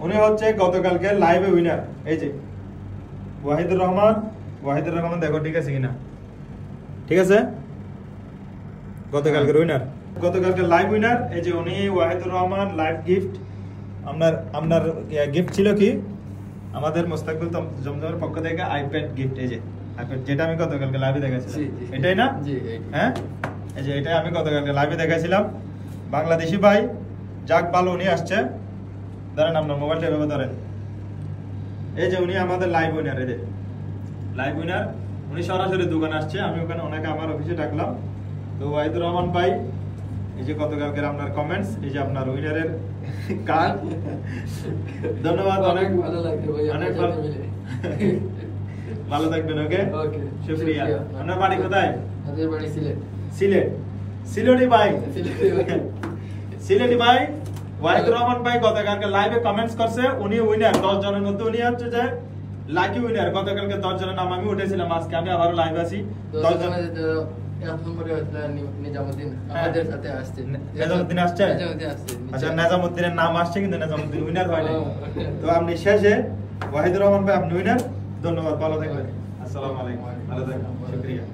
উনি হচ্ছে গতকালকে লাইভে উইনার। এই যে ওয়াহিদুর রহমান দেখো ঠিক আছে কিনা, ঠিক আছে, গতকালকের উইনার, গতকালকে লাইভ উইনার। এই যে উনি ওয়াহিদুর রহমান লাইভ গিফট। আপনার গিফট ছিল কি আমাদের মুস্তাকবিল জমজমের পক্ষ থেকে আইপ্যাড গিফট। এই যে আইপ্যাড যেটা আমি গতকালকে লাইভে দেখাইছিলাম, এটাই না? হ্যাঁ, এই যে এটাই আমি গতকালকে লাইভে দেখাইছিলাম। বাংলাদেশি ভাই যাক ভালো, উনি আসছে, ধরেন আপনার মোবাইলটা এভাবে ধরেন। এই যে উনি আমাদের লাইভ উইনার, এই যে লাইভ উইনার, উনি সরাসরি দোকানে আসছে, আমি ওখানে ওনাকে আমার অফিসে ডাকলাম। তো ওয়াহিদুর রহমান ভাই, এই যে গতকালকের আপনার কমেন্টস, এই যে আপনার উইনারের কার্ড। ধন্যবাদ, অনেক ভালো লাগলো ভাই, অনেক ভালো থাকবেন। ওকে, শুকরিয়া। আপনার বাড়ি কোথায়? আমাদের বাড়ি সিলেট। সিলেটি ভাই, সিলেটি ভাই ওয়াহিদুর রহমান ভাই গতকালকে লাইভে কমেন্টস করছে, উনি উইনার। 10 জনের মধ্যে উনি হচ্ছে যে লাকি উইনার। গতকালকে 10 জনের নাম আমি উঠেছিলাম, আজকে আমি আবারও লাইভ আছি। 10 জন এক নম্বরে নিজামুদ্দিন আমাদের সাথে আসছে। নিজামুদ্দিন আসছে? আচ্ছা, নিজামুদ্দিনের নাম আসছে কিন্তু নিজামুদ্দিন উইনার হয় না। তো আপনি শেষে ওয়াহিদুর রহমান ভাই আপনি উইনার। ধন্যবাদ, ভালো থাকবেন। আসসালামু আলাইকুম, ভালো থাকবেন, শুকরিয়া।